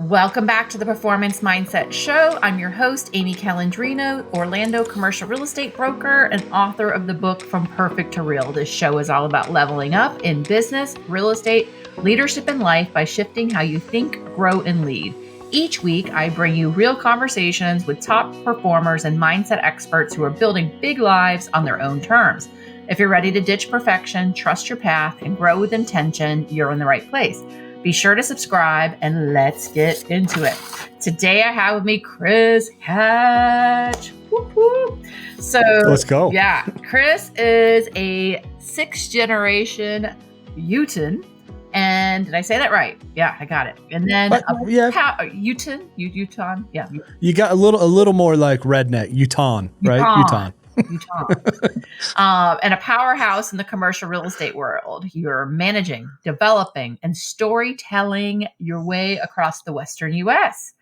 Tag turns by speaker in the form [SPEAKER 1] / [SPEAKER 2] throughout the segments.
[SPEAKER 1] Welcome back to the Performance Mindset Show. I'm your host, Amy Calandrino, Orlando commercial real estate broker and author of the book From Perfect to Real. This show is all about leveling up in business, real estate, leadership, and life by shifting how you think, grow, and lead. Each week, I bring you real conversations with top performers and mindset experts who are building big lives on their own terms. If you're ready to ditch perfection, trust your path, and grow with intention, you're in the right place. Be sure to subscribe and let's get into it. Today I have with me Chris Hatch. Whoop, whoop. So
[SPEAKER 2] let's go.
[SPEAKER 1] Yeah, Chris is a 6th generation Utah. And did I say that right? Yeah, I got it. And then Utah. Yeah.
[SPEAKER 2] You got a little more like redneck, Utah, right? Utah.
[SPEAKER 1] And a powerhouse in the commercial real estate world. You're managing, developing, and storytelling your way across the Western U.S.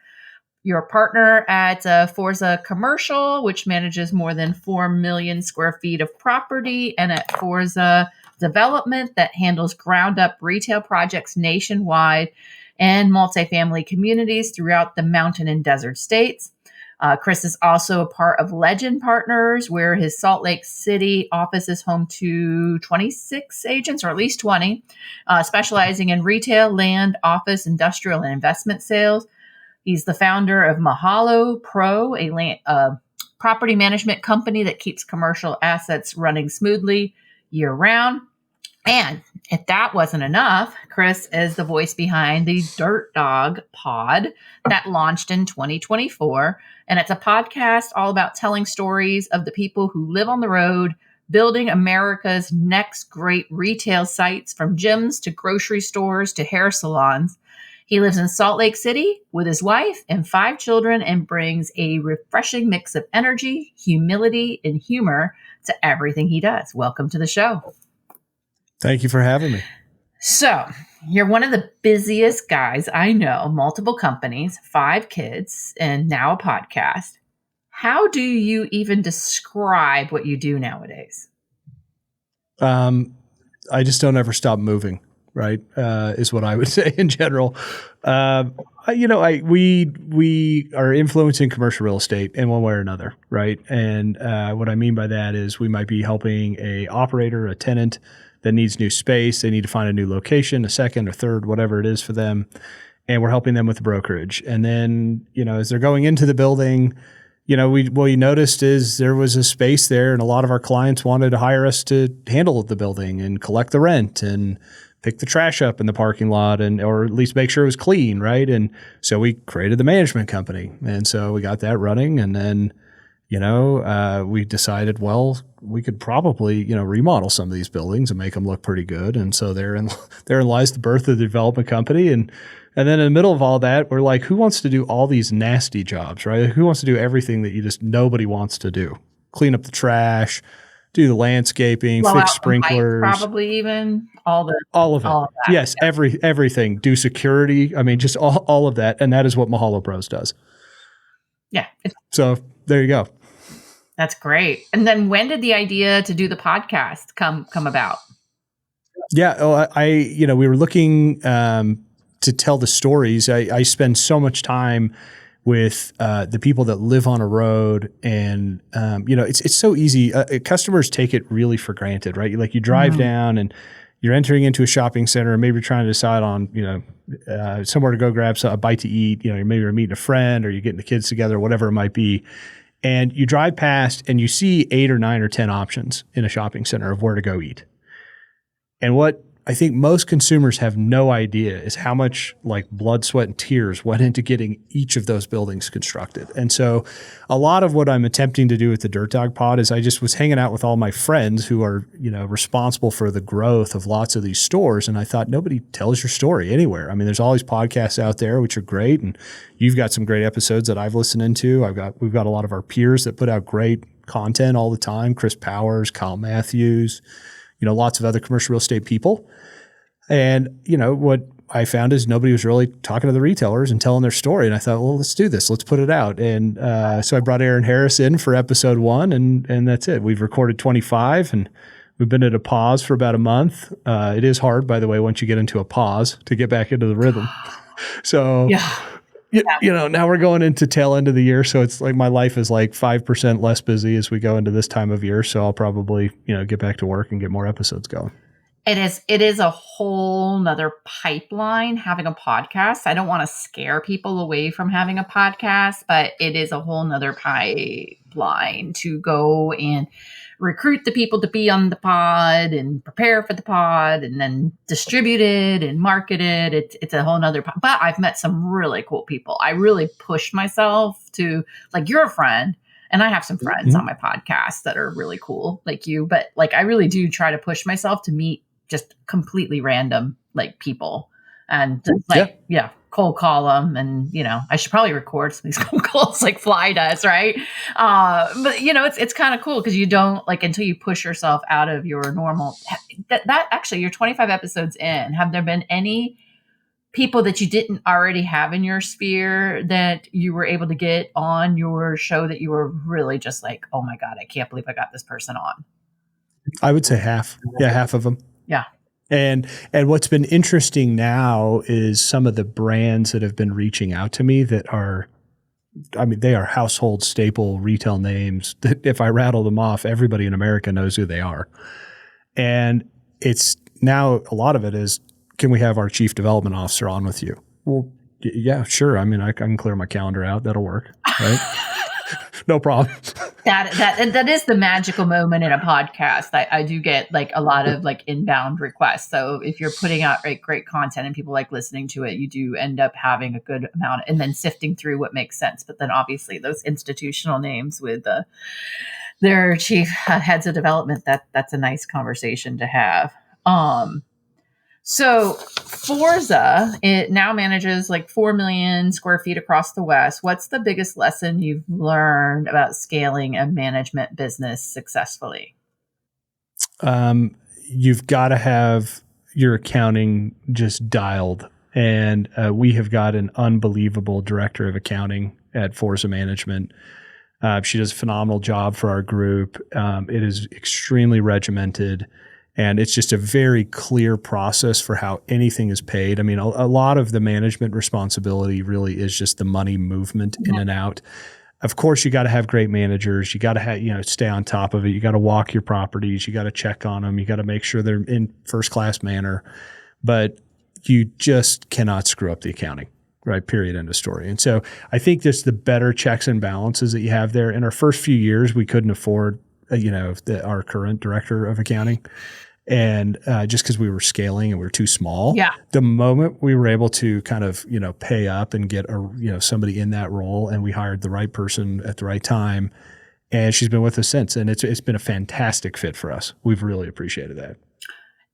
[SPEAKER 1] You're a partner at Forza Commercial, which manages more than 4 million square feet of property, and at Forza Development that handles ground-up retail projects nationwide and multifamily communities throughout the mountain and desert states. Chris is also a part of Legend Partners, where his Salt Lake City office is home to 26 agents, or at least 20, specializing in retail, land, office, industrial, and investment sales. He's the founder of Mahalo Pro, a property management company that keeps commercial assets running smoothly year-round. And if that wasn't enough, Chris is the voice behind the Dirt Dog Pod that launched in 2024. And it's a podcast all about telling stories of the people who live on the road, building America's next great retail sites, from gyms to grocery stores to hair salons. He lives in Salt Lake City with his wife and 5 children and brings a refreshing mix of energy, humility, and humor to everything he does. Welcome to the show.
[SPEAKER 2] Thank you for having me.
[SPEAKER 1] So you're one of the busiest guys I know, multiple companies, 5 kids, and now a podcast. How do you even describe what you do nowadays?
[SPEAKER 2] I just don't ever stop moving, right? Is what I would say in general. We are influencing commercial real estate in one way or another, right? And what I mean by that is we might be helping a operator, a tenant that needs new space. They need to find a new location, a second or third, whatever it is for them. And we're helping them with the brokerage. And then, as they're going into the building, what we noticed is there was a space there, and a lot of our clients wanted to hire us to handle the building and collect the rent and pick the trash up in the parking lot, or at least make sure it was clean, right? And so we created the management company. And so we got that running. And then, we decided, well, we could probably, remodel some of these buildings and make them look pretty good. And so therein lies the birth of the development company. And then in the middle of all that, we're like, who wants to do all these nasty jobs, right? Who wants to do everything that nobody wants to do? Clean up the trash, do the landscaping, fix sprinklers.
[SPEAKER 1] Probably even all of it.
[SPEAKER 2] All of that. Yes, yeah. Everything. Do security. I mean, just all of that. And that is what Mahalo Pros does.
[SPEAKER 1] Yeah.
[SPEAKER 2] So there you go.
[SPEAKER 1] That's great. And then when did the idea to do the podcast come about?
[SPEAKER 2] Yeah. We were looking to tell the stories. I spend so much time with the people that live on a road, and it's so easy. Customers take it really for granted, right? You drive down and you're entering into a shopping center, and maybe you're trying to decide on somewhere to go grab a bite to eat. Maybe you're meeting a friend, or you're getting the kids together, whatever it might be. And you drive past and you see 8 or 9 or 10 options in a shopping center of where to go eat. And what I think most consumers have no idea is how much blood, sweat, and tears went into getting each of those buildings constructed. And so a lot of what I'm attempting to do with the Dirt Dog Pod is I just was hanging out with all my friends who are, responsible for the growth of lots of these stores. And I thought, nobody tells your story anywhere. I mean, there's all these podcasts out there, which are great. And you've got some great episodes that I've listened into. We've got a lot of our peers that put out great content all the time. Chris Powers, Kyle Matthews, lots of other commercial real estate people. And, what I found is nobody was really talking to the retailers and telling their story. And I thought, well, let's do this. Let's put it out. And so I brought Aaron Harris in for episode 1, and that's it. We've recorded 25, and we've been at a pause for about a month. It is hard, by the way, once you get into a pause to get back into the rhythm. So, Now we're going into tail end of the year. So it's like my life is like 5% less busy as we go into this time of year. So I'll probably, get back to work and get more episodes going.
[SPEAKER 1] It is a whole nother pipeline having a podcast. I don't want to scare people away from having a podcast, but it is a whole nother pipeline to go and recruit the people to be on the pod and prepare for the pod and then distribute it and market it. It's a whole nother, but I've met some really cool people. I really pushed myself to, like, you're a friend. And I have some friends on my podcast that are really cool, like you, but like, I really do try to push myself to meet just completely random like people and just, cold call them. And, I should probably record some of these cold calls like Fly does. Right. But it's kind of cool because you don't like, until you push yourself out of your normal, that actually you're 25 episodes in. Have there been any people that you didn't already have in your sphere that you were able to get on your show that you were really just like, oh my God, I can't believe I got this person on?
[SPEAKER 2] I would say half. Yeah. Half of them.
[SPEAKER 1] Yeah.
[SPEAKER 2] And what's been interesting now is some of the brands that have been reaching out to me that are, they are household staple retail names that if I rattle them off, everybody in America knows who they are. And it's now a lot of it is, can we have our chief development officer on with you? Well, yeah, sure. I can clear my calendar out. That'll work. Right. No problem.
[SPEAKER 1] That is the magical moment in a podcast. I do get like a lot of like inbound requests. So if you're putting out great content and people like listening to it, you do end up having a good amount and then sifting through what makes sense. But then obviously those institutional names with their chief heads of development, that's a nice conversation to have. So Forza, it now manages like 4 million square feet across the West. What's the biggest lesson you've learned about scaling a management business successfully?
[SPEAKER 2] You've got to have your accounting just dialed. And we have got an unbelievable director of accounting at Forza Management. She does a phenomenal job for our group. It is extremely regimented. And it's just a very clear process for how anything is paid. A lot of the management responsibility really is just the money movement in and out. Of course, you got to have great managers. You got to have, stay on top of it. You got to walk your properties. You got to check on them. You got to make sure they're in first class manner. But you just cannot screw up the accounting, right? Period. End of story. And so I think just the better checks and balances that you have there. In our first few years, we couldn't afford, our current director of accounting. And just because we were scaling and we were too small, the moment we were able to kind of, pay up and get somebody in that role, and we hired the right person at the right time, and she's been with us since, and it's been a fantastic fit for us. We've really appreciated that.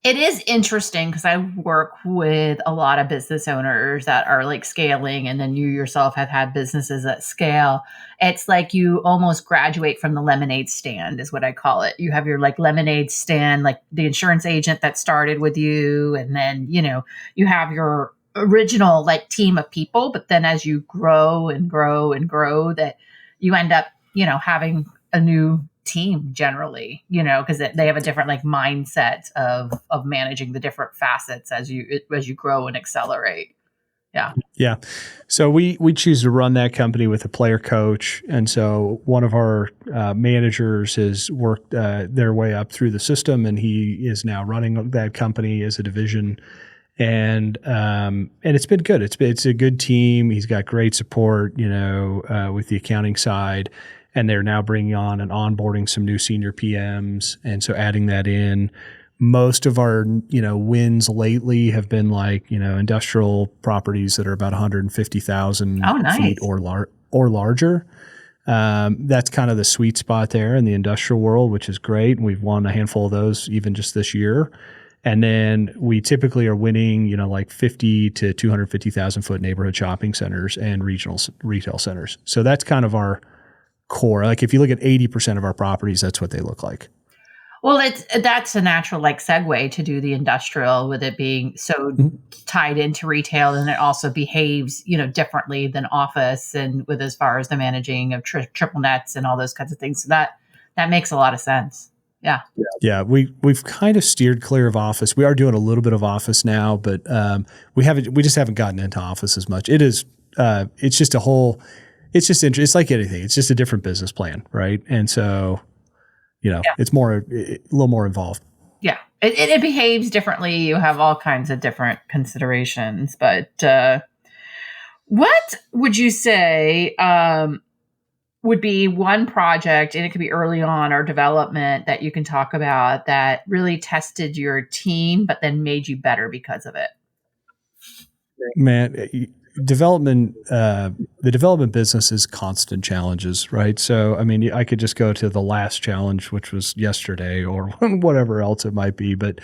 [SPEAKER 1] It is interesting because I work with a lot of business owners that are like scaling, and then you yourself have had businesses at scale. It's like you almost graduate from the lemonade stand is what I call it. You have your like lemonade stand, like the insurance agent that started with you. And then, you have your original like team of people, but then as you grow and grow and grow, that you end up, having a new team generally, because they have a different like mindset of managing the different facets as you grow and accelerate.
[SPEAKER 2] Yeah. So we choose to run that company with a player coach. And so one of our managers has worked their way up through the system, and he is now running that company as a division. And it's been good. It's a good team. He's got great support, with the accounting side. And they're now bringing on and onboarding some new senior PMs. And so adding that in, most of our, wins lately have been like, industrial properties that are about 150,000 feet or larger. That's kind of the sweet spot there in the industrial world, which is great. And we've won a handful of those even just this year. And then we typically are winning, like 50 to 250,000 foot neighborhood shopping centers and regional retail centers. So that's kind of our core. Like if you look at 80% of our properties, that's what they look like.
[SPEAKER 1] Well, that's a natural like segue to do the industrial, with it being so tied into retail, and it also behaves, differently than office, and with as far as the managing of triple nets and all those kinds of things. So that makes a lot of sense. Yeah.
[SPEAKER 2] Yeah, we've kind of steered clear of office. We are doing a little bit of office now, but we just haven't gotten into office as much. It's just a whole, it's just it's like anything. It's just a different business plan, right? And so, it's a little more involved.
[SPEAKER 1] Yeah, it behaves differently. You have all kinds of different considerations, but what would you say would be one project, and it could be early on or development, that you can talk about that really tested your team, but then made you better because of it?
[SPEAKER 2] Man, development, the development business is constant challenges, right? So, I mean, I could just go to the last challenge, which was yesterday or whatever else it might be. But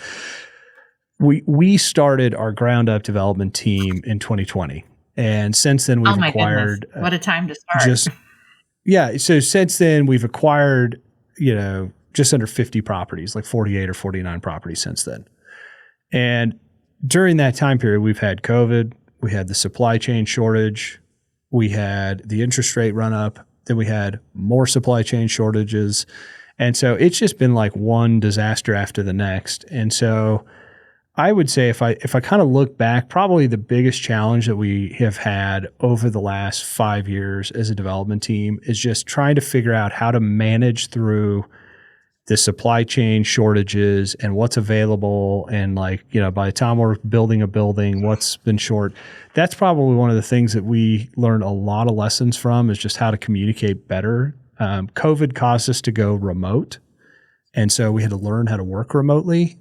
[SPEAKER 2] we started our ground up development team in 2020. And since then we've acquired,
[SPEAKER 1] what a time to start.
[SPEAKER 2] So since then we've acquired, just under 50 properties, like 48 or 49 properties since then. And during that time period, we've had COVID, we had the supply chain shortage, we had the interest rate run up, then we had more supply chain shortages. And so it's just been like one disaster after the next. And so I would say if I kind of look back, probably the biggest challenge that we have had over the last 5 years as a development team is just trying to figure out how to manage through the supply chain shortages and what's available. And by the time we're building a building, what's been short. That's probably one of the things that we learned a lot of lessons from, is just how to communicate better. COVID caused us to go remote. And so we had to learn how to work remotely.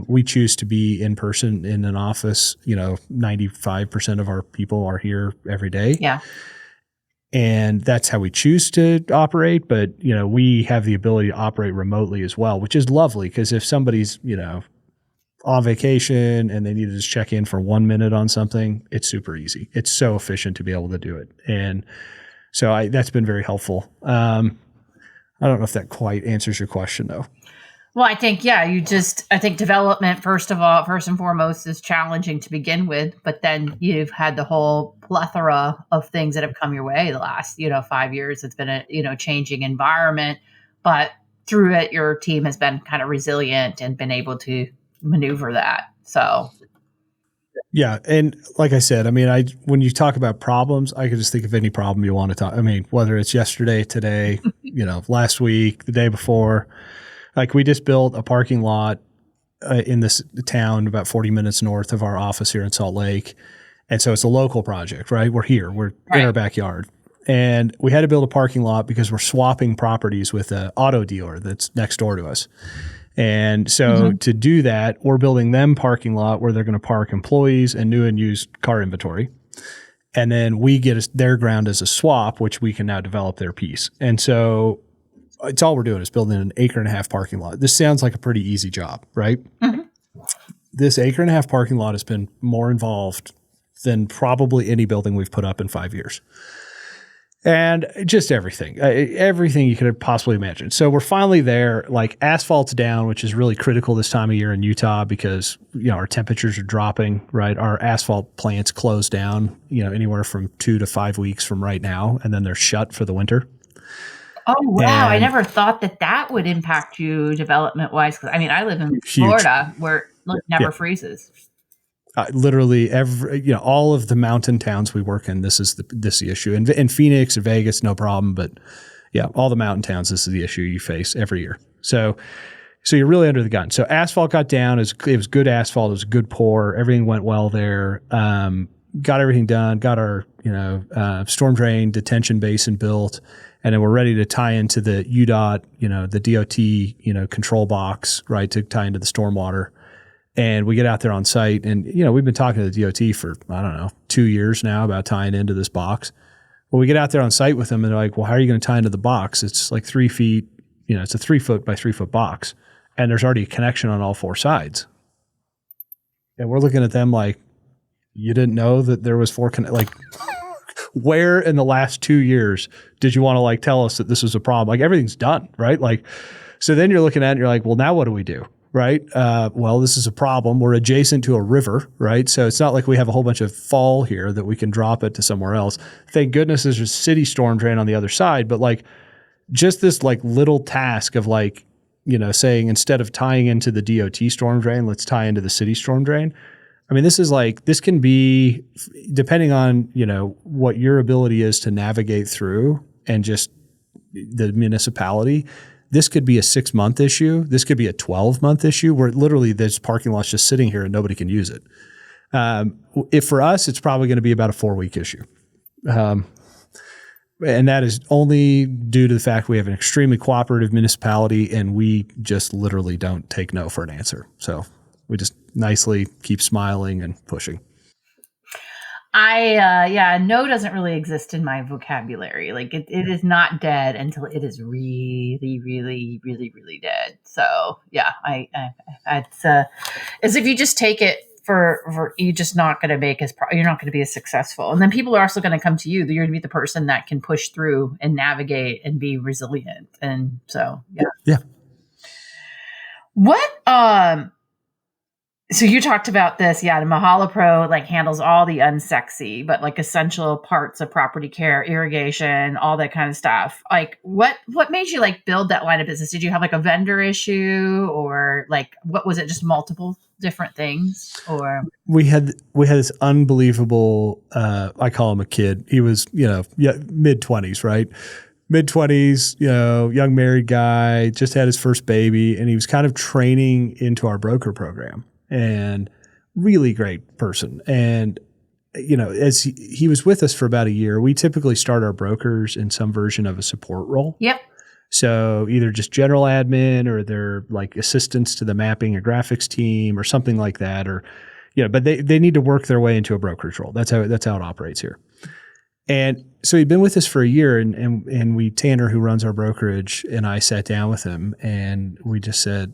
[SPEAKER 2] We choose to be in person in an office. 95% of our people are here every day.
[SPEAKER 1] Yeah.
[SPEAKER 2] And that's how we choose to operate. But, we have the ability to operate remotely as well, which is lovely, because if somebody's, on vacation and they need to just check in for 1 minute on something, it's super easy. It's so efficient to be able to do it. And so that's been very helpful. I don't know if that quite answers your question, though.
[SPEAKER 1] Well, I think, I think development, first and foremost, is challenging to begin with, but then you've had the whole plethora of things that have come your way the last, 5 years. It's been a, changing environment, but through it, your team has been kind of resilient and been able to maneuver that. So.
[SPEAKER 2] Yeah. And like I said, when you talk about problems, I could just think of any problem you want to talk. Whether it's yesterday, today, last week, the day before. Like, we just built a parking lot in this town about 40 minutes north of our office here in Salt Lake. And so it's a local project, right? We're here. We're in our backyard. And we had to build a parking lot because we're swapping properties with an auto dealer that's next door to us. And so to do that, we're building them parking lot where they're going to park employees and new and used car inventory. And then we get their ground as a swap, which we can now develop their piece. And so it's all we're doing is building an 1.5 acre parking lot. This sounds like a pretty easy job, right? Mm-hmm. This 1.5 acre parking lot has been more involved than probably any building we've put up in 5 years. And just everything you could possibly imagine. So we're finally there, like asphalt's down, which is really critical this time of year in Utah because, our temperatures are dropping, right? Our asphalt plants close down, anywhere from 2 to 5 weeks from right now, and then they're shut for the winter.
[SPEAKER 1] Oh, wow. I never thought that would impact you development-wise. I live in Florida where it never freezes.
[SPEAKER 2] Literally all of the mountain towns we work in, this is the issue. In Phoenix and Vegas, no problem. But all the mountain towns, this is the issue you face every year. So you're really under the gun. So asphalt got down. It was good asphalt. It was a good pour. Everything went well there. Got everything done. Got our storm drain detention basin built. And then we're ready to tie into the UDOT, the DOT, control box, right, to tie into the stormwater. And we get out there on site and, we've been talking to the DOT for, 2 years now about tying into this box. Well, we get out there on site with them and they're like, well, how are you going to tie into the box? It's like 3 feet, it's a 3 foot by 3 foot box. And there's already a connection on all 4 sides. And we're looking at them like, you didn't know that there was 4 where in the last 2 years did you want to tell us that this was a problem? Like, everything's done, right? So then you're looking at it and you're like, well, now what do we do? Right? Well, this is a problem. We're adjacent to a river, right? So it's not like we have a whole bunch of fall here that we can drop it to somewhere else. Thank goodness there's a city storm drain on the other side. But just this little task of saying instead of tying into the DOT storm drain, let's tie into the city storm drain. I mean, this can be, depending on, what your ability is to navigate through and just the municipality, this could be a 6-month issue. This could be a 12-month issue where literally there's parking lots just sitting here and nobody can use it. If for us, it's probably going to be about a 4-week issue. And that is only due to the fact we have an extremely cooperative municipality and we just literally don't take no for an answer. So we just nicely keep smiling and pushing.
[SPEAKER 1] No doesn't really exist in my vocabulary. Like it is not dead until it is really, really, really, really dead. So yeah, it's as if you just take it for you're just not going to you're not going to be as successful. And then people are also going to come to you. You're going to be the person that can push through and navigate and be resilient. And so, yeah.
[SPEAKER 2] Yeah.
[SPEAKER 1] What, so you talked about this, the Mahalo Pro handles all the unsexy, but essential parts of property care, irrigation, all that kind of stuff. What made you build that line of business? Did you have a vendor issue, or what was it? Just multiple different things, or
[SPEAKER 2] we had this unbelievable. I call him a kid. He was mid-20s, right? Mid-20s, young married guy, just had his first baby, and he was kind of training into our broker program. And really great person. And, as he was with us for about a year, we typically start our brokers in some version of a support role.
[SPEAKER 1] Yep.
[SPEAKER 2] So either just general admin, or they're assistants to the mapping or graphics team or something like that, or, but they need to work their way into a brokerage role. That's how it operates here. And so he'd been with us for a year, and Tanner, who runs our brokerage, and I sat down with him and we just said,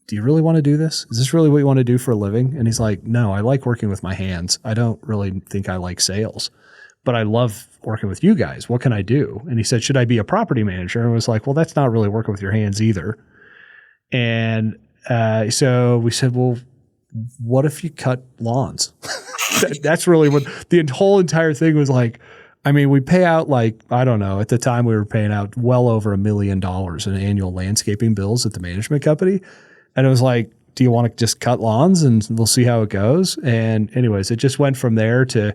[SPEAKER 2] do you really want to do this? Is this really what you want to do for a living? And he's like, no, I like working with my hands. I don't really think I like sales, but I love working with you guys. What can I do? And he said, should I be a property manager? And I was like, well, that's not really working with your hands either. And so we said, well, what if you cut lawns? That's really what the whole entire thing was like. I mean, we pay out I don't know, at the time we were paying out well over $1 million in annual landscaping bills at the management company. And it was like, do you want to just cut lawns and we'll see how it goes? And anyways, it just went from there to,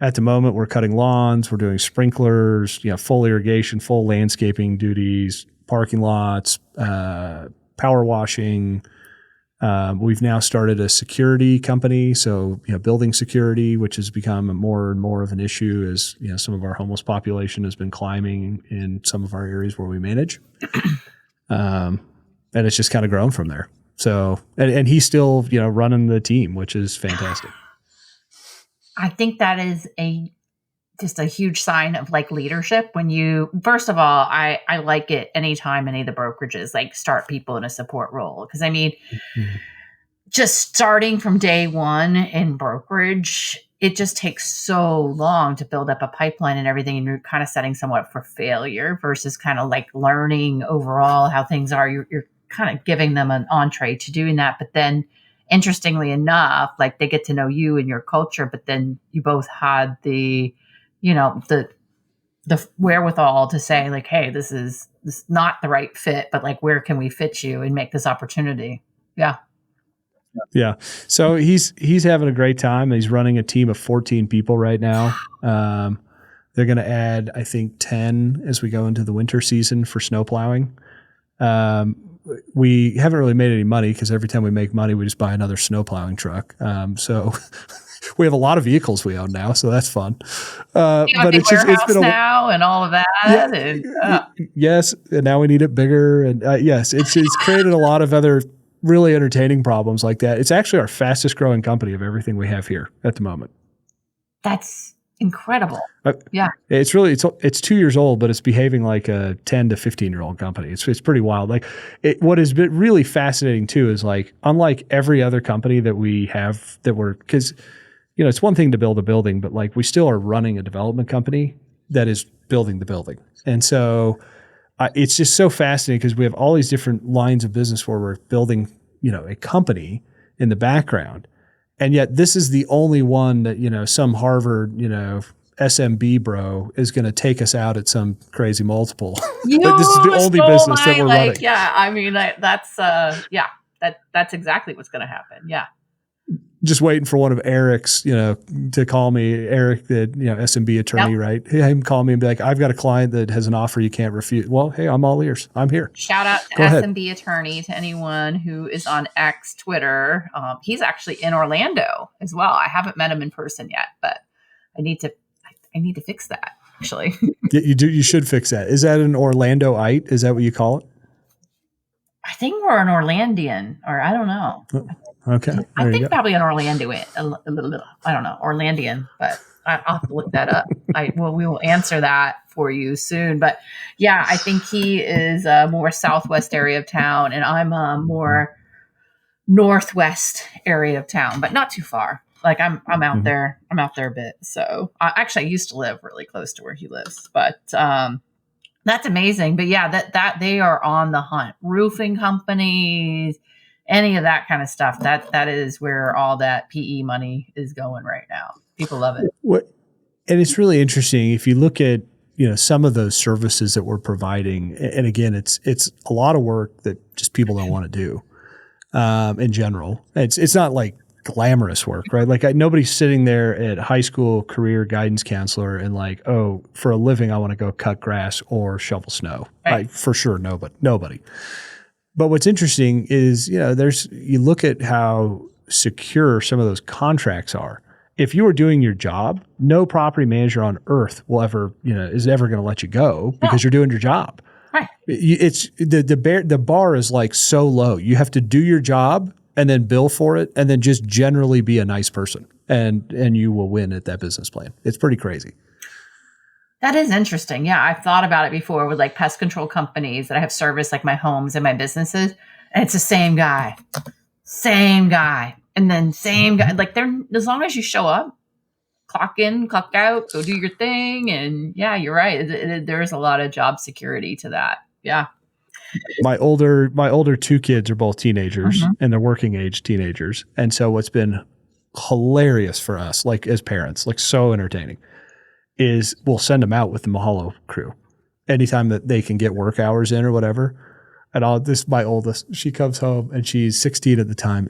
[SPEAKER 2] at the moment, we're cutting lawns, we're doing sprinklers, full irrigation, full landscaping duties, parking lots, power washing. We've now started a security company. So, building security, which has become more and more of an issue as, some of our homeless population has been climbing in some of our areas where we manage. And it's just kind of grown from there. So, and he's still, running the team, which is fantastic.
[SPEAKER 1] I think that is just a huge sign of leadership when you, first of all, I like it anytime any of the brokerages start people in a support role. Cause I mean, just starting from day one in brokerage, it just takes so long to build up a pipeline and everything. And you're kind of setting someone up for failure versus kind of learning overall how things are. You're kind of giving them an entree to doing that. But then interestingly enough, they get to know you and your culture, but then you both had the wherewithal to say hey, this is not the right fit, but where can we fit you and make this opportunity? Yeah.
[SPEAKER 2] Yeah. So he's having a great time. He's running a team of 14 people right now. They're going to add, I think, 10 as we go into the winter season for snow plowing. We haven't really made any money because every time we make money, we just buy another snow plowing truck. So we have a lot of vehicles we own now, so that's fun.
[SPEAKER 1] But it's been now and all of that.
[SPEAKER 2] Yeah,
[SPEAKER 1] and,
[SPEAKER 2] yes, and now we need it bigger. And yes, it's created a lot of other really entertaining problems like that. It's actually our fastest growing company of everything we have here at the moment.
[SPEAKER 1] That's incredible. Yeah.
[SPEAKER 2] It's 2 years old, but it's behaving like a 10 to 15-year-old company. It's pretty wild. What has been really fascinating too is unlike every other company that we have because it's one thing to build a building, but we still are running a development company that is building the building. And so it's just so fascinating because we have all these different lines of business where we're building, a company in the background. And yet this is the only one that, some Harvard, SMB bro is going to take us out at some crazy multiple.
[SPEAKER 1] You
[SPEAKER 2] This is the only
[SPEAKER 1] stole
[SPEAKER 2] business that
[SPEAKER 1] my,
[SPEAKER 2] we're
[SPEAKER 1] like,
[SPEAKER 2] running.
[SPEAKER 1] yeah, I mean, that's exactly what's going to happen. Yeah.
[SPEAKER 2] Just waiting for one of Eric's, to call me. Eric, the SMB attorney,
[SPEAKER 1] Yep.
[SPEAKER 2] right? Him call me and be like, "I've got a client that has an offer you can't refuse." Well, hey, I'm all ears. I'm here.
[SPEAKER 1] Shout out to
[SPEAKER 2] Go ahead.
[SPEAKER 1] SMB attorney, to anyone who is on X Twitter. He's actually in Orlando as well. I haven't met him in person yet, but I need to fix that, actually.
[SPEAKER 2] You do. You should fix that. Is that an Orlandoite? Is that what you call it?
[SPEAKER 1] I think we're an Orlandian, or I don't know.
[SPEAKER 2] Okay.
[SPEAKER 1] I think probably an Orlandoan. I don't know, Orlandian, but I'll have to look that up. We will answer that for you soon. But yeah, I think he is a more southwest area of town, and I'm a more northwest area of town, but not too far. Like I'm out there. I'm out there a bit. So actually, I used to live really close to where he lives, but that's amazing. But yeah, that they are on the hunt. Roofing companies, any of that kind of stuff. That is where all that PE money is going right now. People love it.
[SPEAKER 2] And it's really interesting if you look at some of those services that we're providing. And again, it's a lot of work that just people don't want to do. In general, it's not like glamorous work, right? Like nobody's sitting there at high school career guidance counselor and like, oh, for a living, I want to go cut grass or shovel snow.
[SPEAKER 1] Right.
[SPEAKER 2] For sure, nobody. But what's interesting is, you look at how secure some of those contracts are. If you are doing your job, no property manager on earth will ever, is ever going to let you go because you're doing your job.
[SPEAKER 1] Right.
[SPEAKER 2] It's the bar is like so low. You have to do your job and then bill for it, and then just generally be a nice person, and you will win at that business plan. It's pretty crazy.
[SPEAKER 1] That is interesting. Yeah, I've thought about it before with like pest control companies that I have serviced, like my homes and my businesses, and it's the same guy, and then same guy. Like they're, as long as you show up, clock in, clock out, go do your thing, and yeah, you're right. There's a lot of job security to that. Yeah.
[SPEAKER 2] My older two kids are both teenagers, and they're working age teenagers. And so what's been hilarious for us, like as parents, like so entertaining, is we'll send them out with the Mahalo crew anytime that they can get work hours in or whatever. And my oldest, she comes home and she's 16 at the time.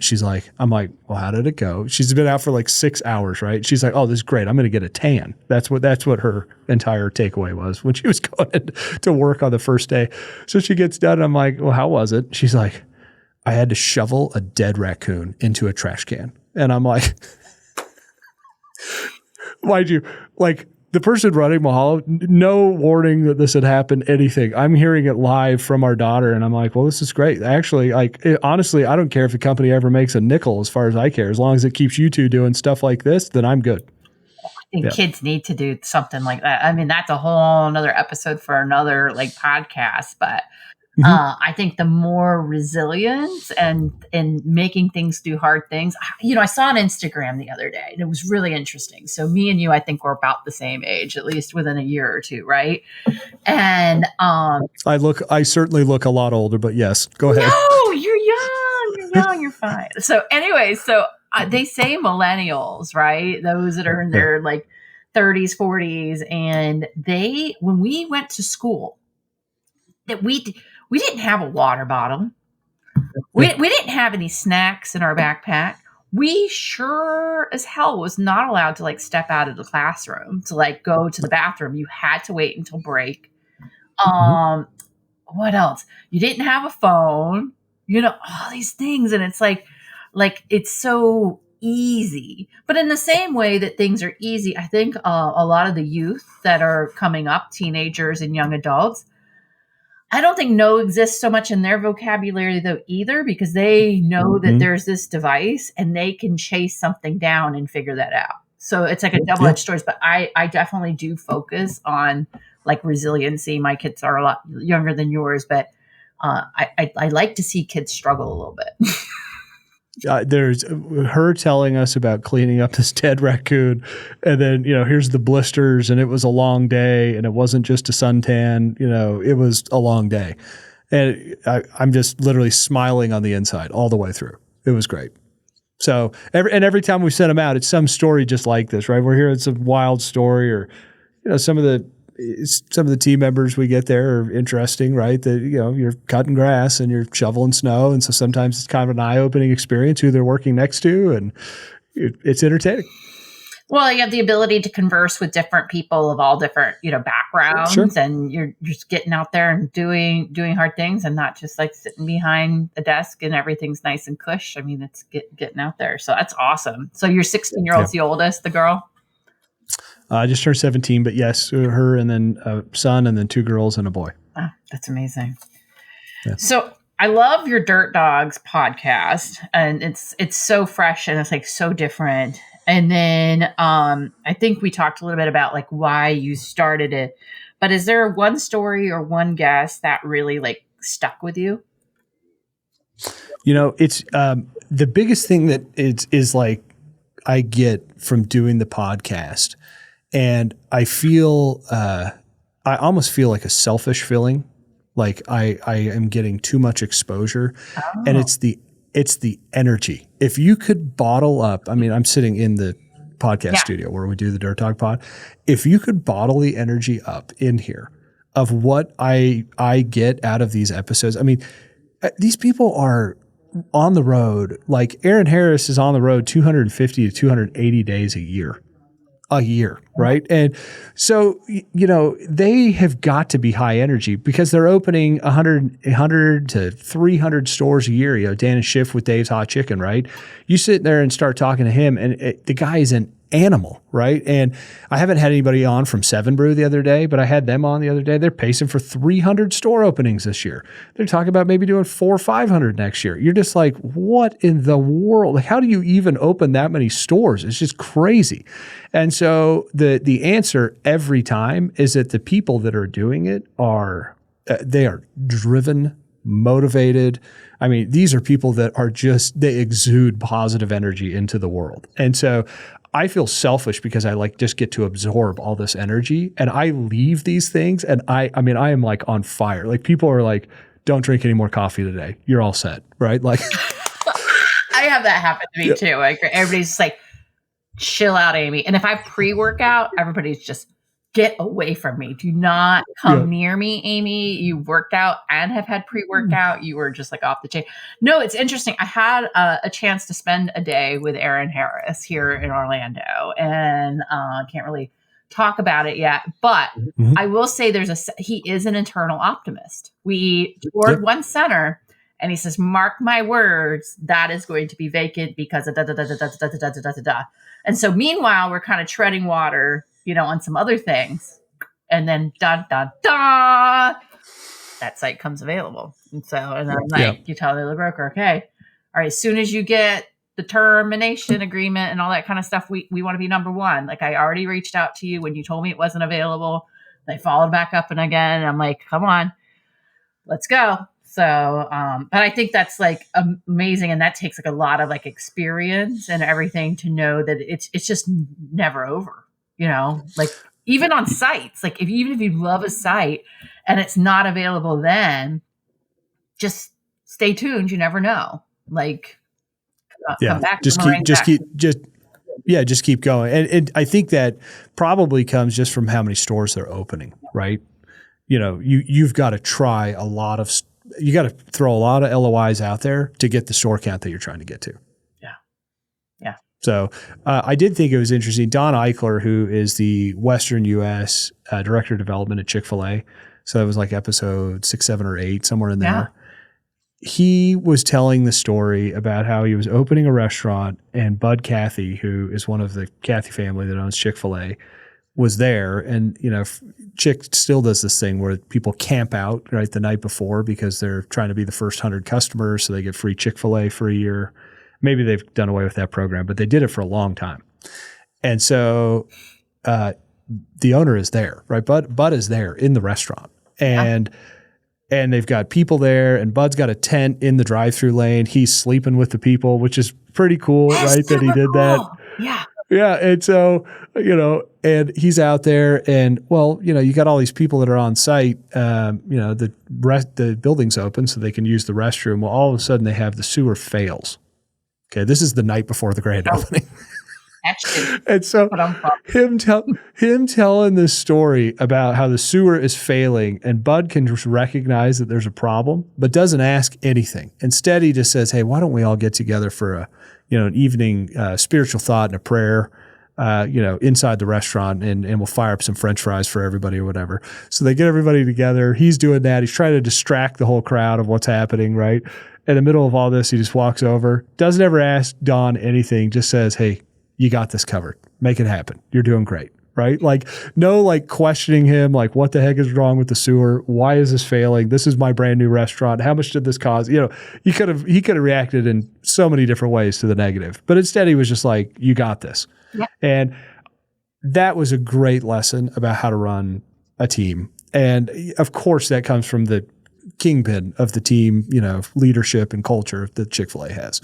[SPEAKER 2] I'm like, well, how did it go? She's been out for like 6 hours, right? She's like, oh, this is great. I'm going to get a tan. That's what her entire takeaway was when she was going to work on the first day. So she gets done. And I'm like, well, how was it? She's like, I had to shovel a dead raccoon into a trash can. And I'm like, mind you, like, the person running Mahalo, no warning that this had happened, anything. I'm hearing it live from our daughter, and I'm like, well, this is great. Actually, honestly, I don't care if the company ever makes a nickel as far as I care. As long as it keeps you two doing stuff like this, then I'm good.
[SPEAKER 1] I think kids need to do something like that. I mean, that's a whole another episode for another like podcast, but I think the more resilience and making things do hard things. I saw on Instagram the other day, and it was really interesting. So me and you, I think we're about the same age, at least within a year or two, right? And
[SPEAKER 2] I certainly look a lot older, but yes, go ahead.
[SPEAKER 1] No, you're young, you're fine. So anyway, they say millennials, right? Those that are in their like 30s, 40s, and when we went to school, that we didn't have a water bottle. We didn't have any snacks in our backpack. We sure as hell was not allowed to like step out of the classroom to like go to the bathroom. You had to wait until break. What else? You didn't have a phone, all these things. And it's like it's so easy. But in the same way that things are easy, I think a lot of the youth that are coming up, teenagers and young adults, I don't think no exists so much in their vocabulary though either, because they know that there's this device and they can chase something down and figure that out. So it's like a double-edged sword. But I definitely do focus on like resiliency. My kids are a lot younger than yours, but I like to see kids struggle a little bit.
[SPEAKER 2] There's her telling us about cleaning up this dead raccoon, and then here's the blisters, and it was a long day, and it wasn't just a suntan, it was a long day, and I'm just literally smiling on the inside all the way through. It was great. So every time we send them out, it's some story just like this, right? We're hearing some wild story, or some of the team members we get there are interesting, right? That you're cutting grass and you're shoveling snow, and so sometimes it's kind of an eye-opening experience who they're working next to, and it's entertaining.
[SPEAKER 1] Well, you have the ability to converse with different people of all different, backgrounds,
[SPEAKER 2] Sure.
[SPEAKER 1] and you're just getting out there and doing hard things, and not just like sitting behind a desk and everything's nice and cush. I mean, it's getting out there. So that's awesome. So your 16-year-old's the oldest, the girl?
[SPEAKER 2] I just turned 17, but yes, her, and then a son, and then 2 girls and a boy.
[SPEAKER 1] Oh, that's amazing.
[SPEAKER 2] Yeah.
[SPEAKER 1] So I love your Dirt Dogs podcast, and it's so fresh and it's like so different. And then I think we talked a little bit about like why you started it, but is there one story or one guest that really like stuck with you?
[SPEAKER 2] It's the biggest thing that is like I get from doing the podcast, and I feel I almost feel like a selfish feeling, like I am getting too much exposure, and it's the energy. If you could bottle up, I mean, I'm sitting in the podcast studio where we do the Dirt Dog Pod. If you could bottle the energy up in here of what I get out of these episodes, I mean, these people are on the road. Like Aaron Harris is on the road 250 to 280 days a year, right? And so, they have got to be high energy because they're opening 100 to 300 stores a year. Dan and Schiff with Dave's Hot Chicken, right? You sit there and start talking to him, and the guy is an animal, right? And I haven't had anybody on from Seven Brew the other day, but I had them on the other day. They're pacing for 300 store openings this year. They're talking about maybe doing 400 or 500 next year. You're just like, what in the world? Like, how do you even open that many stores? It's just crazy. And so the answer every time is that the people that are doing it are they are driven, motivated. I mean, these are people that are they exude positive energy into the world. And so I feel selfish because I just get to absorb all this energy, and I leave these things, and I am like on fire. Like, people are like, don't drink any more coffee today. You're all set, right? Like,
[SPEAKER 1] I have that happen to me too. Like, everybody's just like, chill out, Amy. And if I pre-workout, everybody's just, get away from me. Do not come near me, Amy. You worked out and have had pre-workout. You were just like off the chain. No, it's interesting. I had a chance to spend a day with Aaron Harris here in Orlando, and can't really talk about it yet. But I will say he is an internal optimist. We toured one center, and he says, mark my words, that is going to be vacant because of da da da da da da da da da da. And so meanwhile, we're kind of treading water, on some other things. And then da da da, that site comes available. And I'm like, you tell the broker, okay, all right, as soon as you get the termination agreement and all that kind of stuff, we want to be number one. Like, I already reached out to you when you told me it wasn't available. They followed back up and again, and I'm like, come on, let's go. So, but I think that's like amazing. And that takes like a lot of like experience and everything to know that it's just never over, like even on sites, like even if you love a site and it's not available, then just stay tuned. You never know. Like, come back. Just
[SPEAKER 2] keep going. And I think that probably comes just from how many stores they're opening, right? You've got to try you got to throw a lot of LOIs out there to get the store count that you're trying to get to.
[SPEAKER 1] Yeah.
[SPEAKER 2] So I did think it was interesting. Don Eichler, who is the Western U.S. Director of Development at Chick-fil-A, so that was like episode 6, 7, or 8, somewhere in there. He was telling the story about how he was opening a restaurant, and Bud Cathy, who is one of the Cathy family that owns Chick-fil-A, was there. And, Chick still does this thing where people camp out right the night before because they're trying to be the first 100 customers, so they get free Chick-fil-A for a year. Maybe they've done away with that program, but they did it for a long time. And so the owner is there, right? Bud is there in the restaurant, and they've got people there, and Bud's got a tent in the drive-through lane. He's sleeping with the people, which is pretty cool, right? That he did that.
[SPEAKER 1] Yeah.
[SPEAKER 2] Yeah. And so, and he's out there, and you got all these people that are on site, the building's open so they can use the restroom. Well, all of a sudden they have the sewer fails. Okay, this is the night before the grand opening.
[SPEAKER 1] Actually,
[SPEAKER 2] And so
[SPEAKER 1] but I'm
[SPEAKER 2] him telling this story about how the sewer is failing, and Bud can just recognize that there's a problem, but doesn't ask anything. Instead, he just says, "Hey, why don't we all get together for an evening spiritual thought and a prayer, inside the restaurant, and we'll fire up some French fries for everybody or whatever." So they get everybody together. He's doing that. He's trying to distract the whole crowd of what's happening, right? In the middle of all this, he just walks over, doesn't ever ask Don anything, just says, "Hey, you got this covered. Make it happen. You're doing great." Right? Like, no, like, questioning him, like, what the heck is wrong with the sewer? Why is this failing? This is my brand new restaurant. How much did this cost? He could have reacted in so many different ways to the negative, but instead he was just like, "You got this."
[SPEAKER 1] Yeah.
[SPEAKER 2] And that was a great lesson about how to run a team. And of course that comes from the kingpin of the team, leadership and culture that Chick-fil-A has.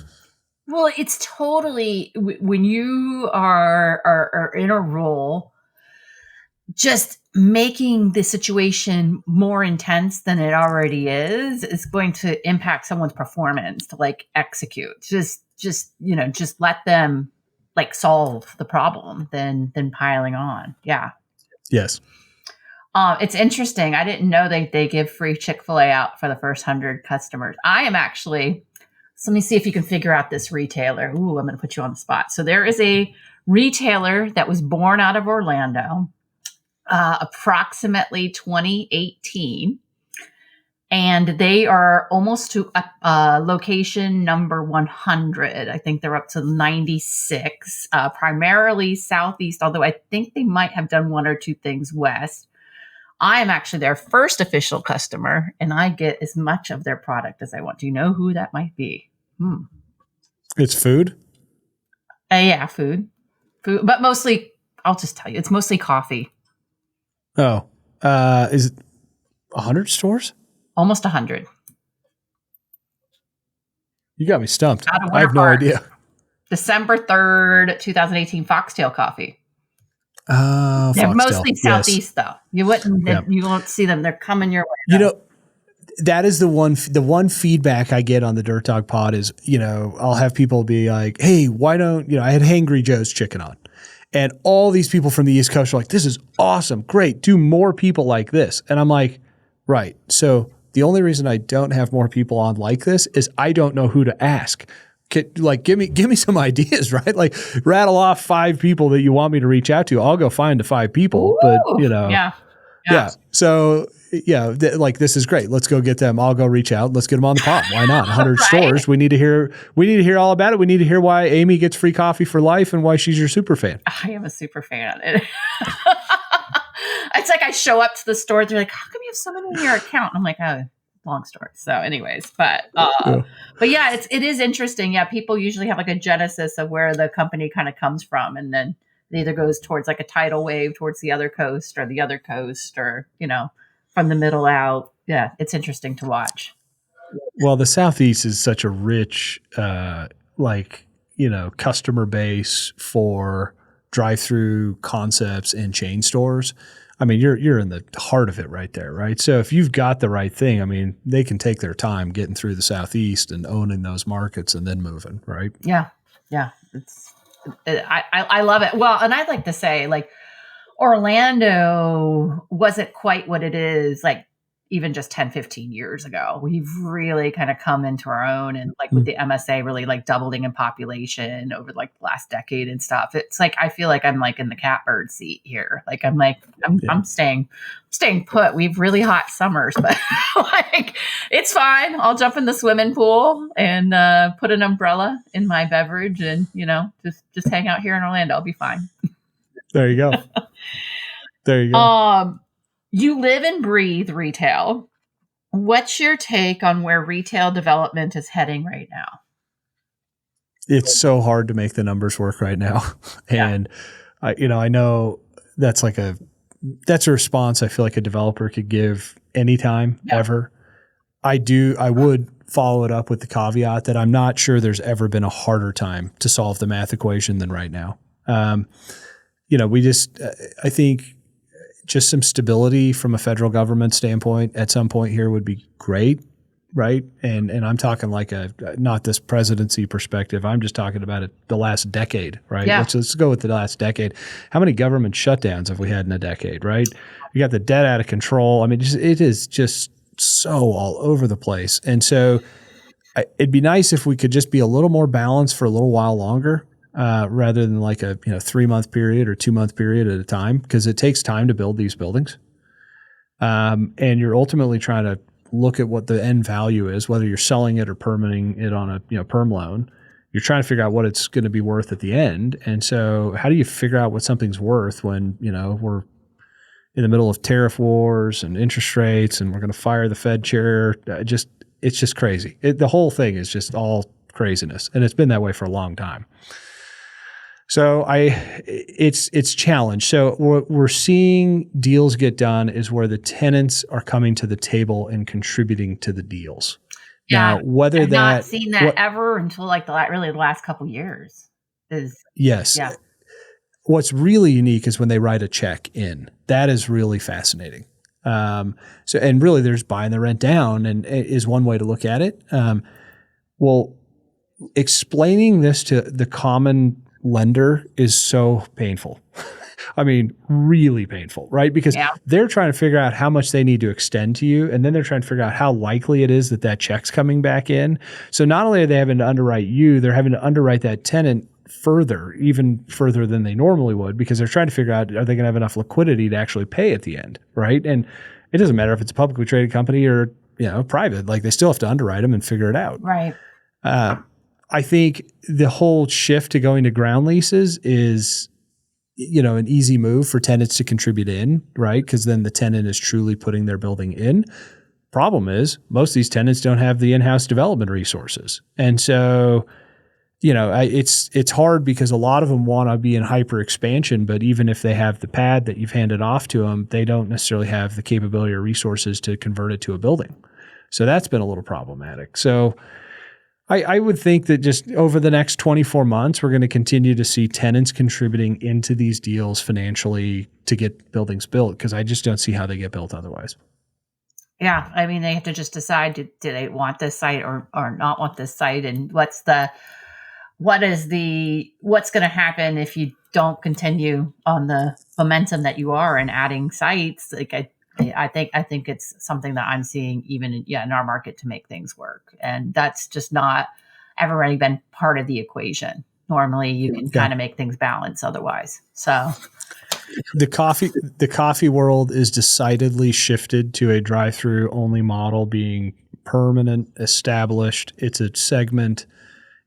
[SPEAKER 1] Well, it's totally when you are in a role, just making the situation more intense than it already is going to impact someone's performance to like execute. Just let them like solve the problem than piling on. Yeah.
[SPEAKER 2] Yes.
[SPEAKER 1] It's interesting. I didn't know they give free Chick-fil-A out for the first 100 customers. I am actually. So let me see if you can figure out this retailer. Ooh, I'm going to put you on the spot. So there is a retailer that was born out of Orlando, approximately 2018. And they are almost to location number 100. I think they're up to 96, primarily Southeast, although I think they might have done one or two things West. I am actually their first official customer, and I get as much of their product as I want. Do you know who that might be?
[SPEAKER 2] It's food?
[SPEAKER 1] Yeah, food. But mostly, I'll just tell you, it's mostly coffee.
[SPEAKER 2] Oh. Is it 100 stores?
[SPEAKER 1] Almost 100.
[SPEAKER 2] You got me stumped. I have no idea.
[SPEAKER 1] December 3rd, 2018, Foxtail Coffee.
[SPEAKER 2] They're
[SPEAKER 1] mostly Southeast, though. You won't see them. They're coming your way.
[SPEAKER 2] That is the one feedback I get on the Dirt Dog Pod is, I'll have people be like, "Hey, why don't, I had Hangry Joe's chicken on." And all these people from the East Coast are like, "This is awesome. Great. Do more people like this." And I'm like, right. So the only reason I don't have more people on like this is I don't know who to ask. Give me some ideas, right? Like, rattle off 5 people that you want me to reach out to. I'll go find the 5 people.
[SPEAKER 1] Ooh,
[SPEAKER 2] but yeah. So this is great. Let's go get them. I'll go reach out. Let's get them on the pod. Why not? 100 right? stores. We need to hear all about it. We need to hear why Amy gets free coffee for life and why she's your super fan.
[SPEAKER 1] I am a super fan. It's like I show up to the store. They're like, "How come you have so many in your account?" And I'm like, "Oh, long story." So anyways, but yeah, it is interesting. Yeah. People usually have like a genesis of where the company kind of comes from. And then it either goes towards like a tidal wave towards the other coast or from the middle out. Yeah. It's interesting to watch.
[SPEAKER 2] Well, the Southeast is such a rich, customer base for drive-through concepts and chain stores. I mean, you're in the heart of it right there, right? So if you've got the right thing, I mean, they can take their time getting through the Southeast and owning those markets and then moving, right?
[SPEAKER 1] Yeah. Yeah. I love it. Well, and I'd like to say, like, Orlando wasn't quite what it is, like, even just 10, 15 years ago. We've really kind of come into our own, and like with the MSA really like doubling in population over like the last decade and stuff. It's like, I feel like I'm like in the catbird seat here. Like I'm staying put. We've really hot summers, but like, it's fine. I'll jump in the swimming pool and put an umbrella in my beverage and, just hang out here in Orlando. I'll be fine.
[SPEAKER 2] There you go. There you go.
[SPEAKER 1] You live and breathe retail. What's your take on where retail development is heading right now?
[SPEAKER 2] It's so hard to make the numbers work right now. And, I know that's a response I feel like a developer could give anytime, ever. I would follow it up with the caveat that I'm not sure there's ever been a harder time to solve the math equation than right now. I think just some stability from a federal government standpoint at some point here would be great. right? And I'm talking like not this presidency perspective. I'm just talking about the last decade, right?
[SPEAKER 1] Yeah.
[SPEAKER 2] Let's go with the last decade. How many government shutdowns have we had in a decade, right? You got the debt out of control. I mean, it is just so all over the place. And so it'd be nice if we could just be a little more balanced for a little while longer, rather than like a 3-month period or 2-month period at a time, because it takes time to build these buildings. And you're ultimately trying to look at what the end value is, whether you're selling it or permitting it on a perm loan. You're trying to figure out what it's going to be worth at the end. And so how do you figure out what something's worth when we're in the middle of tariff wars and interest rates, and we're going to fire the Fed chair? It's just crazy. The whole thing is just all craziness, and it's been that way for a long time. So it's challenged. So what we're seeing deals get done is where the tenants are coming to the table and contributing to the deals.
[SPEAKER 1] Yeah,
[SPEAKER 2] now, whether
[SPEAKER 1] I've
[SPEAKER 2] that
[SPEAKER 1] not seen that ever until like the last couple years.
[SPEAKER 2] Yes.
[SPEAKER 1] Yeah.
[SPEAKER 2] What's really unique is when they write a check in. That is really fascinating. And really, there's buying the rent down, and is one way to look at it. Well, explaining this to the common lender is so painful. I mean, really painful, right? Because they're trying to figure out how much they need to extend to you, and then they're trying to figure out how likely it is that check's coming back in. So not only are they having to underwrite you, they're having to underwrite that tenant even further than they normally would, because they're trying to figure out, are they going to have enough liquidity to actually pay at the end, right? And it doesn't matter if it's a publicly traded company or private. Like, they still have to underwrite them and figure it out.
[SPEAKER 1] Right.
[SPEAKER 2] I think the whole shift to going to ground leases is, an easy move for tenants to contribute in, right? Because then the tenant is truly putting their building in. Problem is, most of these tenants don't have the in-house development resources. And so, it's hard because a lot of them want to be in hyper expansion, but even if they have the pad that you've handed off to them, they don't necessarily have the capability or resources to convert it to a building. So that's been a little problematic. So I would think that just over the next 24 months, we're going to continue to see tenants contributing into these deals financially to get buildings built, because I just don't see how they get built otherwise.
[SPEAKER 1] Yeah. I mean, they have to just decide, do they want this site or not want this site? And what's going to happen if you don't continue on the momentum that you are and adding sites? Like, I think it's something that I'm seeing even in our market to make things work. And that's just not ever really been part of the equation. Normally you can kind of make things balance otherwise. So
[SPEAKER 2] the coffee world is decidedly shifted to a drive-through only model, being permanent, established. It's a segment.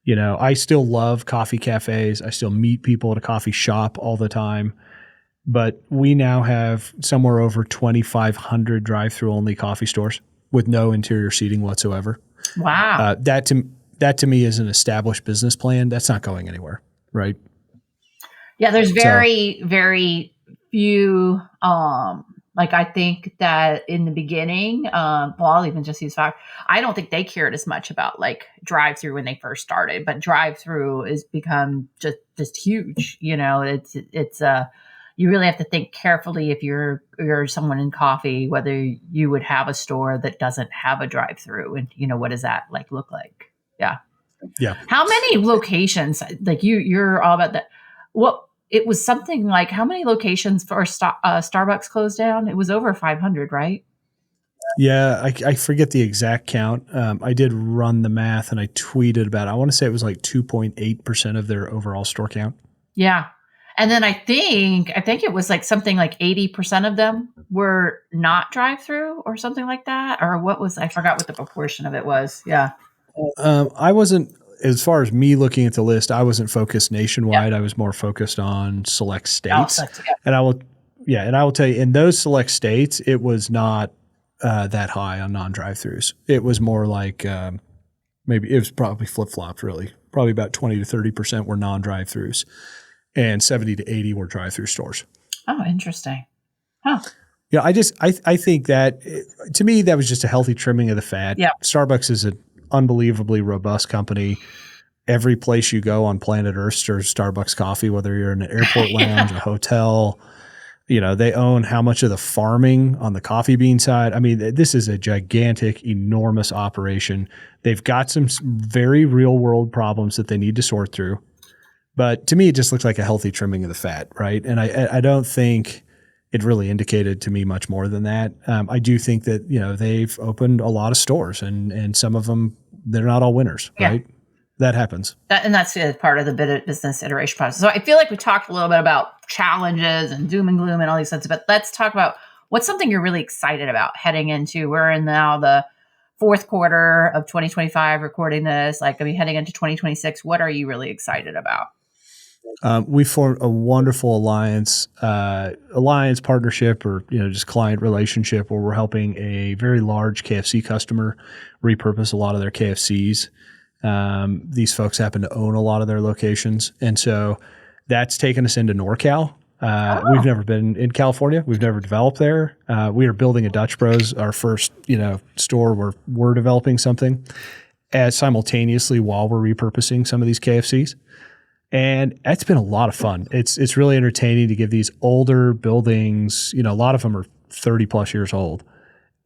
[SPEAKER 2] I still love coffee cafes. I still meet people at a coffee shop all the time. But we now have somewhere over 2,500 drive-through only coffee stores with no interior seating whatsoever.
[SPEAKER 1] Wow.
[SPEAKER 2] That to me is an established business plan. That's not going anywhere, right?
[SPEAKER 1] Yeah, there's very, very few. I think that in the beginning, I'll even just use fact. I don't think they cared as much about like drive-through when they first started, but drive-through has become just huge. It's you really have to think carefully if you're someone in coffee, whether you would have a store that doesn't have a drive-through, and what does that look like? Yeah.
[SPEAKER 2] Yeah.
[SPEAKER 1] How many locations? Like you're all about that. It was something like how many locations for Starbucks closed down? It was over 500, right?
[SPEAKER 2] Yeah, I forget the exact count. I did run the math and I tweeted about it. I want to say it was like 2.8% of their overall store count.
[SPEAKER 1] Yeah. And then I think it was like something like 80% of them were not drive-through or something like that. Or I forgot what the proportion of it was. Yeah.
[SPEAKER 2] I wasn't, as far as me looking at the list, I wasn't focused nationwide. I was more focused on select states. And I will tell you, in those select states, it was not that high on non-drive-throughs. It was more like maybe it was probably flip-flopped, really. Probably about 20 to 30% were non-drive-throughs. And 70 to 80 were drive-through stores.
[SPEAKER 1] Oh, interesting. Huh.
[SPEAKER 2] Yeah, I think that, to me, that was just a healthy trimming of the fat.
[SPEAKER 1] Yeah.
[SPEAKER 2] Starbucks is an unbelievably robust company. Every place you go on planet Earth serves Starbucks coffee, whether you're in an airport lounge, a hotel, They own how much of the farming on the coffee bean side. I mean, this is a gigantic, enormous operation. They've got some very real world problems that they need to sort through. But to me, it just looks like a healthy trimming of the fat, right? And I don't think it really indicated to me much more than that. I do think that, they've opened a lot of stores and some of them, they're not all winners, right? That happens.
[SPEAKER 1] That's part of the business iteration process. So I feel like we talked a little bit about challenges and doom and gloom and all these things, but let's talk about what's something you're really excited about heading into. We're in now the fourth quarter of 2025 recording this, like, heading into 2026. What are you really excited about?
[SPEAKER 2] We formed a wonderful alliance partnership, or just client relationship, where we're helping a very large KFC customer repurpose a lot of their KFCs. These folks happen to own a lot of their locations, and so that's taken us into NorCal. We've never been in California. We've never developed there. We are building a Dutch Bros, our first store where we're developing something simultaneously while we're repurposing some of these KFCs. And it's been a lot of fun. It's really entertaining to give these older buildings, a lot of them are 30 plus years old.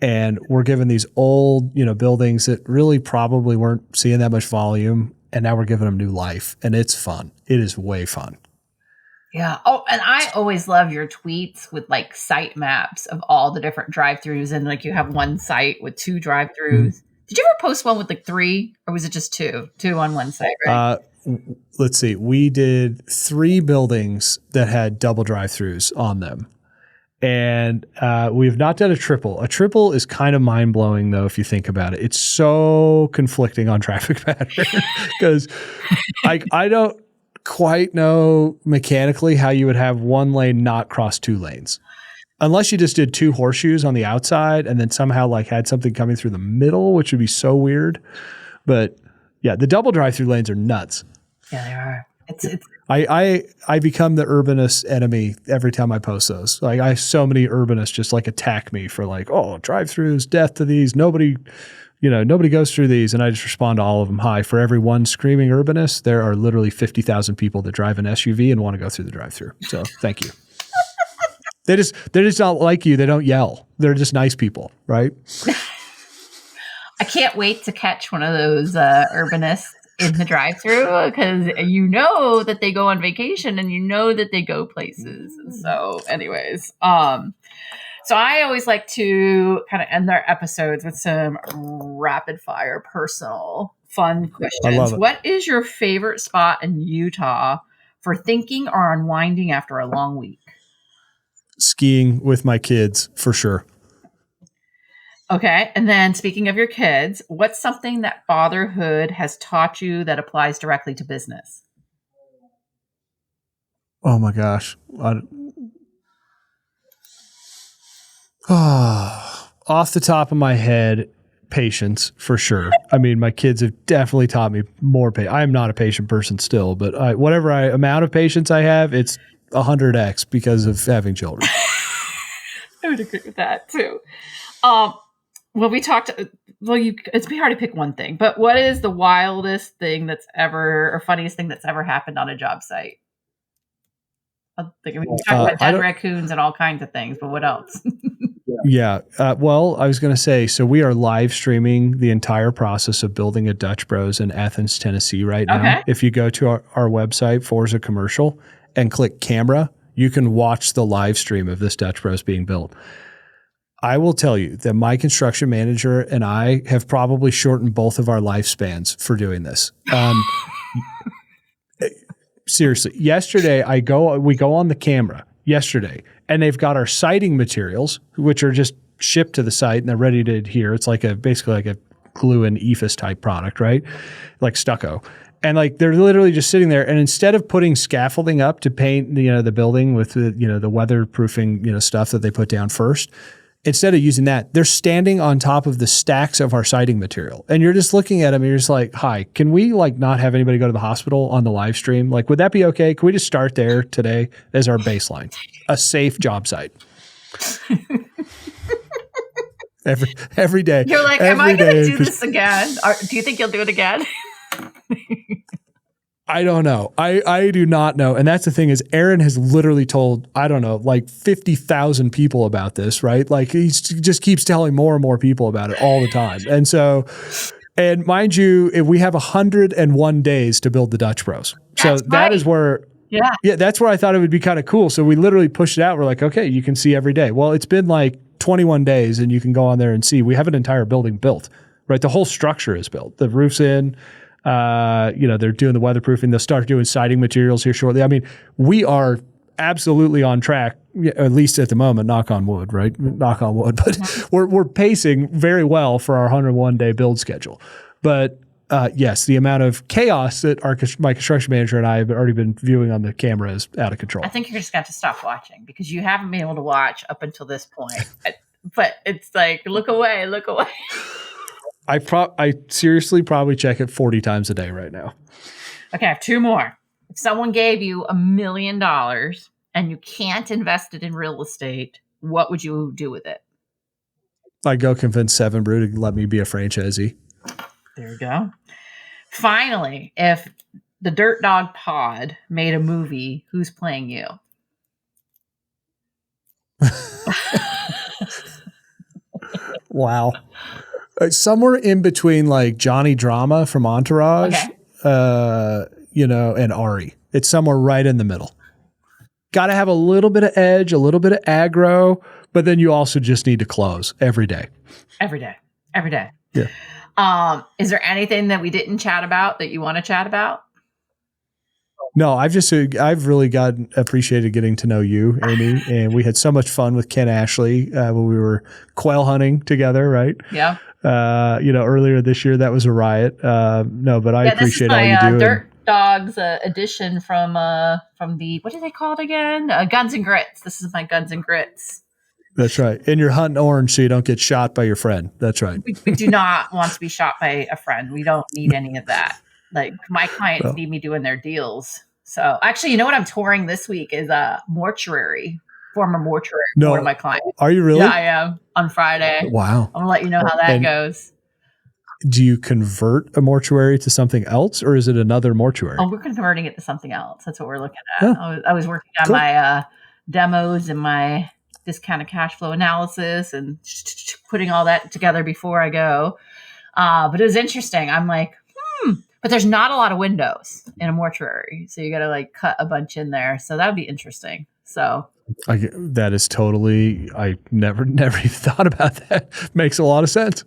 [SPEAKER 2] And we're giving these old, buildings that really probably weren't seeing that much volume. And now we're giving them new life. And it's fun. It is way fun.
[SPEAKER 1] Yeah. Oh, and I always love your tweets with like site maps of all the different drive-thrus. And like you have one site with 2 drive-thrus. Mm-hmm. Did you ever post one with like 3, or was it just 2? 2 on one site, right?
[SPEAKER 2] Let's see. We did 3 buildings that had double drive-thrus on them. And we have not done a triple. A triple is kind of mind-blowing, though, if you think about it. It's so conflicting on traffic pattern because I don't quite know mechanically how you would have one lane not cross 2 lanes. Unless you just did 2 horseshoes on the outside and then somehow like had something coming through the middle, which would be so weird. But yeah, the double drive-through lanes are nuts.
[SPEAKER 1] Yeah, they are. It's
[SPEAKER 2] I become the urbanist enemy every time I post those. Like I have so many urbanists just like attack me for like, oh, drive-throughs, death to these. Nobody goes through these. And I just respond to all of them. Hi, for every one screaming urbanist, there are literally 50,000 people that drive an SUV and want to go through the drive-through. So thank you. They're just not like you. They don't yell. They're just nice people, right?
[SPEAKER 1] I can't wait to catch one of those urbanists in the drive-thru because that they go on vacation and that they go places. And so, anyways, so I always like to kind of end our episodes with some rapid-fire, personal, fun questions.
[SPEAKER 2] I love it.
[SPEAKER 1] What is your favorite spot in Utah for thinking or unwinding after a long week?
[SPEAKER 2] Skiing with my kids, for sure.
[SPEAKER 1] Okay. And then speaking of your kids, what's something that fatherhood has taught you that applies directly to business?
[SPEAKER 2] Oh my gosh. Off the top of my head, patience, for sure. I mean, my kids have definitely taught me more patience. I am not a patient person still, but whatever amount of patience I have, it's 100x because of having children.
[SPEAKER 1] I would agree with that too. It'd be hard to pick one thing, but what is the wildest thing or funniest thing that's ever happened on a job site? We talk about dead raccoons and all kinds of things, but what else?
[SPEAKER 2] Yeah. Well, I was going to say, so we are live streaming the entire process of building a Dutch Bros in Athens, Tennessee right now. Okay. If you go to our website, Forza Commercial, and click camera, you can watch the live stream of this Dutch Bros being built. I will tell you that my construction manager and I have probably shortened both of our lifespans for doing this. Seriously, yesterday we go on the camera yesterday, and they've got our siding materials, which are just shipped to the site and they're ready to adhere. It's like basically like a glue and EIFS type product, right? Like stucco. And like they're literally just sitting there, and instead of putting scaffolding up to paint the building with the weatherproofing stuff that they put down first, instead of using that, they're standing on top of the stacks of our siding material. And you're just looking at them and you're just like, hi, can we like not have anybody go to the hospital on the live stream? Like, would that be okay? Can we just start there today as our baseline? A safe job site. Every day.
[SPEAKER 1] You're like, am I going to do this again? Or do you think you'll do it again?
[SPEAKER 2] I don't know. I do not know. And that's the thing is Aaron has literally told, I don't know, like 50,000 people about this, right? Like he just keeps telling more and more people about it all the time. And so, and mind you, if we have 101 days to build the Dutch Bros. So that is where, yeah, that's where I thought it would be kind of cool. So we literally pushed it out. We're like, okay, you can see every day. Well, it's been like 21 days and you can go on there and see. We have an entire building built, right? The whole structure is built. The roof's in. They're doing the weatherproofing. They'll start doing siding materials here shortly. I mean, we are absolutely on track, at least at the moment, knock on wood, right? Knock on wood. But we're pacing very well for our 101-day build schedule. But yes, the amount of chaos that my construction manager and I have already been viewing on the camera is out of control.
[SPEAKER 1] I think you're just going to have to stop watching because you haven't been able to watch up until this point. But it's like, look away, look away.
[SPEAKER 2] I seriously probably check it 40 times a day right now.
[SPEAKER 1] Okay, I have two more. If someone gave you $1 million and you can't invest it in real estate, what would you do with it?
[SPEAKER 2] I'd go convince Seven Brew to let me be a franchisee.
[SPEAKER 1] There you go. Finally, if the Dirt Dog Pod made a movie, who's playing you?
[SPEAKER 2] Wow. Somewhere in between like Johnny Drama from Entourage, and Ari. It's somewhere right in the middle. Got to have a little bit of edge, a little bit of aggro, but then you also just need to close every day.
[SPEAKER 1] Every day.
[SPEAKER 2] Yeah.
[SPEAKER 1] Is there anything that we didn't chat about that you want to chat about?
[SPEAKER 2] No, I've really appreciated getting to know you, Amy, and we had so much fun with Ken Ashley when we were quail hunting together, right?
[SPEAKER 1] Yeah.
[SPEAKER 2] Earlier this year, that was a riot. But I appreciate all you do.
[SPEAKER 1] Dirt Dogs edition from the, what are they called again? Guns and Grits. This is my Guns and Grits.
[SPEAKER 2] That's right. And you're hunting orange so you don't get shot by your friend. That's right.
[SPEAKER 1] We do not want to be shot by a friend. We don't need any of that. Like my clients need me doing their deals. So actually, you know what I'm touring this week is a former mortuary. One of my clients.
[SPEAKER 2] Are you really?
[SPEAKER 1] Yeah, I am on Friday.
[SPEAKER 2] Wow.
[SPEAKER 1] I'm gonna let you know how that goes.
[SPEAKER 2] Do you convert a mortuary to something else, or is it another mortuary?
[SPEAKER 1] Oh, we're converting it to something else. That's what we're looking at. Oh. I was working on my demos and my discounted cash flow analysis and putting all that together before I go. But it was interesting. I'm like, but there's not a lot of windows in a mortuary. So you got to like cut a bunch in there. So that would be interesting. So
[SPEAKER 2] that is totally, I never even thought about that. Makes a lot of sense.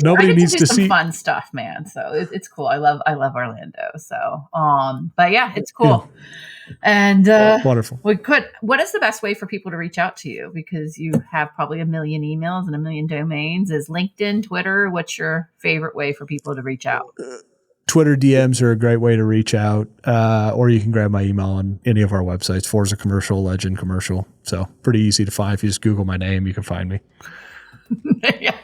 [SPEAKER 2] Nobody needs to see
[SPEAKER 1] fun stuff, man. So it's cool. I love Orlando. So, but yeah, it's cool. Yeah. And
[SPEAKER 2] wonderful.
[SPEAKER 1] What is the best way for people to reach out to you? Because you have probably 1 million emails and 1 million domains. Is LinkedIn, Twitter? What's your favorite way for people to reach out?
[SPEAKER 2] Twitter DMs are a great way to reach out, or you can grab my email on any of our websites, Forza Commercial, Legend Commercial. So pretty easy to find. If you just Google my name, you can find me.
[SPEAKER 1] Yeah.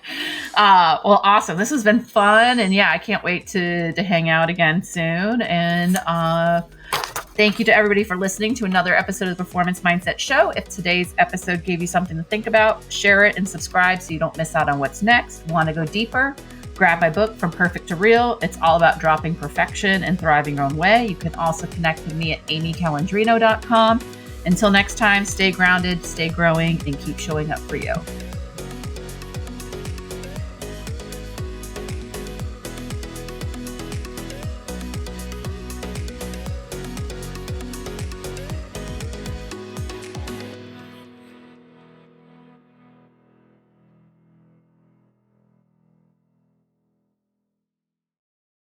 [SPEAKER 1] Well, awesome. This has been fun. And yeah, I can't wait to hang out again soon. And thank you to everybody for listening to another episode of the Performance Mindset Show. If today's episode gave you something to think about, share it and subscribe so you don't miss out on what's next. Want to go deeper? Grab my book, From Perfect to Real. It's all about dropping perfection and thriving your own way. You can also connect with me at amycalandrino.com. Until next time, stay grounded, stay growing, and keep showing up for you.